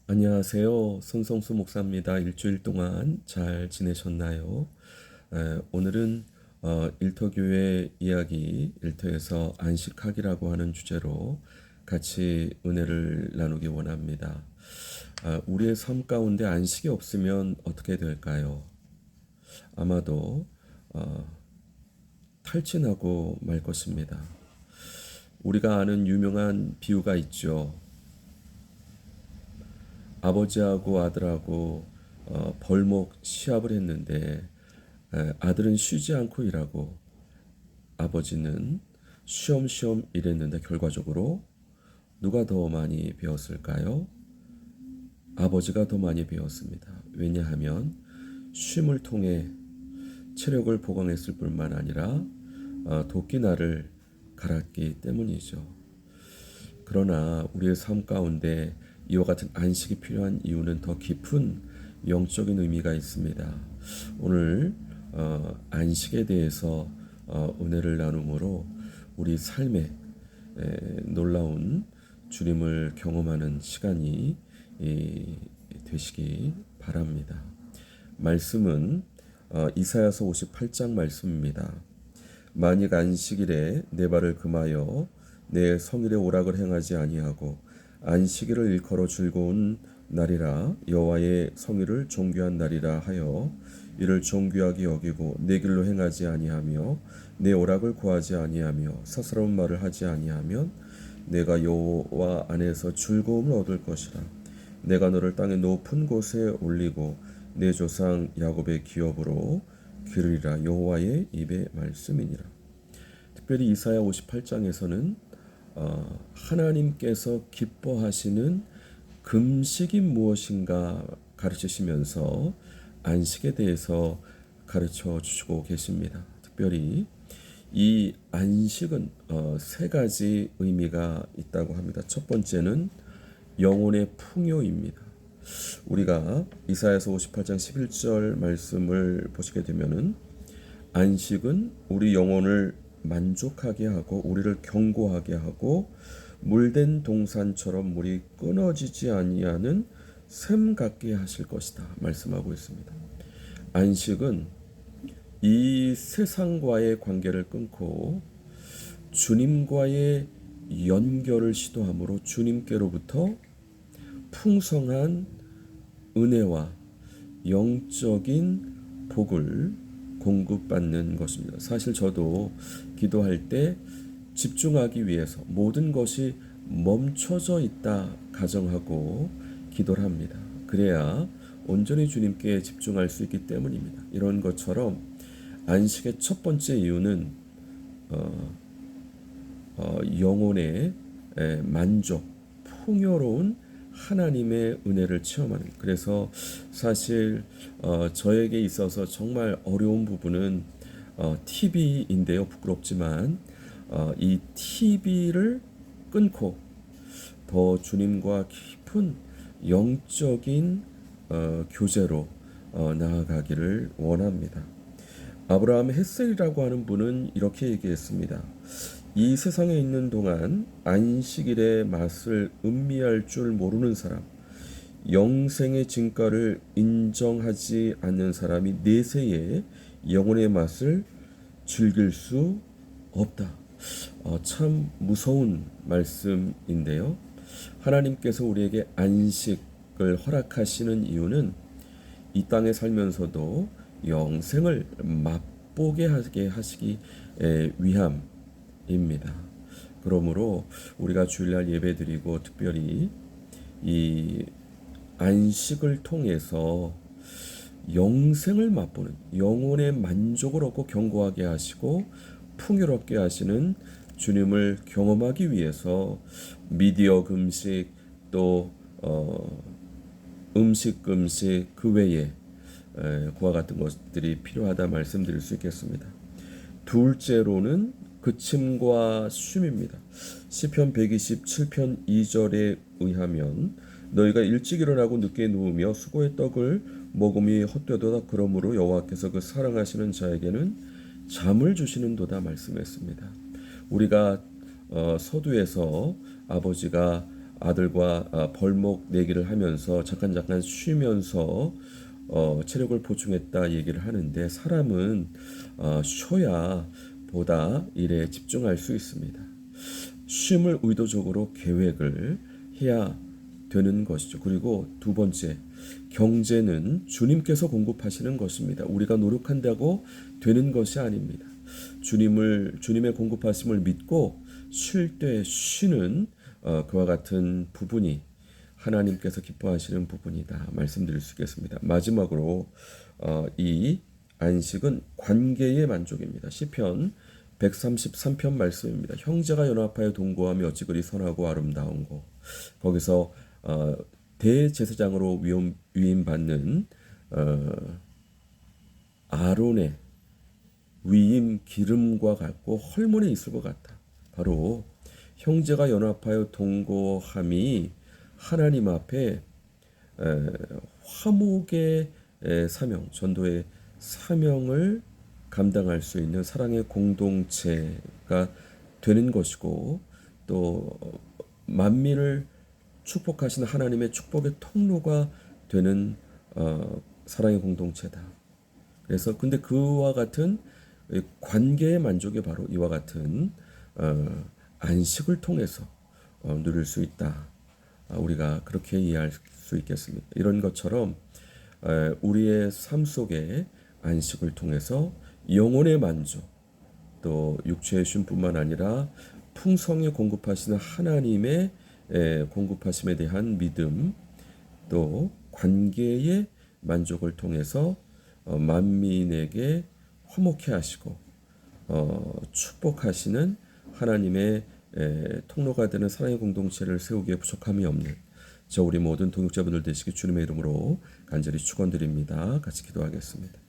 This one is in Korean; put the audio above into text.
안녕하세요. 손성수 목사입니다. 일주일 동안 잘 지내셨나요? 오늘은 일터교회 이야기, 일터에서 안식하기라고 하는 주제로 같이 은혜를 나누기 원합니다. 우리의 삶 가운데 안식이 없으면 어떻게 될까요? 아마도 탈진하고 말 것입니다. 우리가 아는 유명한 비유가 있죠. 아버지하고 아들하고 벌목 시합을 했는데 아들은 쉬지 않고 일하고 아버지는 쉬엄쉬엄 일했는데 결과적으로 누가 더 많이 배웠을까요? 아버지가 더 많이 배웠습니다. 왜냐하면 쉼을 통해 체력을 보강했을 뿐만 아니라 도끼날을 갈았기 때문이죠. 그러나 우리의 삶 가운데 이와 같은 안식이 필요한 이유는 더 깊은 영적인 의미가 있습니다. 오늘 안식에 대해서 은혜를 나눔으로 우리 삶에 놀라운 주님을 경험하는 시간이 되시기 바랍니다. 말씀은 이사야서 58장 말씀입니다. 만일 안식일에 내 발을 금하여 내 성일에 오락을 행하지 아니하고 안식일을 일컬어 즐거운 날이라 여호와의 성일을 존귀한 날이라 하여 이를 존귀하게 여기고 내 길로 행하지 아니하며 내 오락을 구하지 아니하며 사사로운 말을 하지 아니하면 내가 여호와 안에서 즐거움을 얻을 것이라. 내가 너를 땅의 높은 곳에 올리고 내 조상 야곱의 기업으로 기르리라. 여호와의 입의 말씀이니라. 특별히 이사야 58장에서는 하나님께서 기뻐하시는 금식이 무엇인가 가르치시면서 안식에 대해서 가르쳐 주시고 계십니다. 특별히 이 안식은 세 가지 의미가 있다고 합니다. 첫 번째는 영혼의 풍요입니다. 우리가 이사야서 58장 11절 말씀을 보시게 되면은 안식은 우리 영혼을 만족하게 하고 우리를 견고하게 하고 물된 동산처럼 물이 끊어지지 아니하는 샘 같게 하실 것이다 말씀하고 있습니다. 안식은 이 세상과의 관계를 끊고 주님과의 연결을 시도함으로 주님께로부터 풍성한 은혜와 영적인 복을 공급받는 것입니다. 사실 저도 기도할 때 집중하기 위해서 모든 것이 멈춰져 있다 가정하고 기도를 합니다. 그래야 온전히 주님께 집중할 수 있기 때문입니다. 이런 것처럼 안식의 첫 번째 이유는 영혼의 만족, 풍요로운 하나님의 은혜를 체험하는. 그래서 사실 저에게 있어서 정말 어려운 부분은 TV인데요. 부끄럽지만 이 TV를 끊고 더 주님과 깊은 영적인 교제로 나아가기를 원합니다. 아브라함 헷셀이라고 하는 분은 이렇게 얘기했습니다. 이 세상에 있는 동안 안식일의 맛을 음미할 줄 모르는 사람, 영생의 진가를 인정하지 않는 사람이 내세에 영혼의 맛을 즐길 수 없다. 참 무서운 말씀인데요. 하나님께서 우리에게 안식을 허락하시는 이유는 이 땅에 살면서도 영생을 맛보게 하게 하시기 위함입니다. 그러므로 우리가 주일날 예배드리고 특별히 이 안식을 통해서 영생을 맛보는 영혼의 만족을 얻고 견고하게 하시고 풍요롭게 하시는 주님을 경험하기 위해서 미디어 금식 또 음식 금식 그 외에 그와 같은 것들이 필요하다 말씀드릴 수 있겠습니다. 둘째로는 그침과 쉼입니다. 시편 127편 2절에 의하면 너희가 일찍 일어나고 늦게 누우며 수고의 떡을 먹음이 헛되도다. 그러므로 여호와께서 그 사랑하시는 자에게는 잠을 주시는도다 말씀했습니다. 우리가 서두에서 아버지가 아들과 벌목 내기를 하면서 잠깐 쉬면서 체력을 보충했다 얘기를 하는데 사람은 쉬어야 보다 일에 집중할 수 있습니다. 쉼을 의도적으로 계획을 해야 되는 것이죠. 그리고 두 번째, 경제는 주님께서 공급하시는 것입니다. 우리가 노력한다고 되는 것이 아닙니다. 주님의 공급하심을 믿고 쉴 때 쉬는 그와 같은 부분이 하나님께서 기뻐하시는 부분이다 말씀드릴 수 있겠습니다. 마지막으로 이 안식은 관계의 만족입니다. 시편 133편 말씀입니다. 형제가 연합하여 동거하며 어찌 그리 선하고 아름다운고. 거기서 대제사장으로 위임받는 아론의 위임 기름과 같고 헐몬에 있을 것 같다. 바로 형제가 연합하여 동거함이 하나님 앞에 화목의 사명, 전도의 사명을 감당할 수 있는 사랑의 공동체가 되는 것이고 또 만민을 축복하시는 하나님의 축복의 통로가 되는 사랑의 공동체다. 그래서 근데 그와 같은 관계의 만족이 바로 이와 같은 안식을 통해서 누릴 수 있다. 우리가 그렇게 이해할 수 있겠습니다. 이런 것처럼 우리의 삶 속에 안식을 통해서 영혼의 만족, 또 육체의 쉼뿐만 아니라 풍성히 공급하시는 하나님의 공급하심에 대한 믿음, 또 관계의 만족을 통해서 만민에게 화목해 하시고 축복하시는 하나님의 통로가 되는 사랑의 공동체를 세우기에 부족함이 없는 우리 모든 동역자분들 되시기 주님의 이름으로 간절히 축원드립니다. 같이 기도하겠습니다.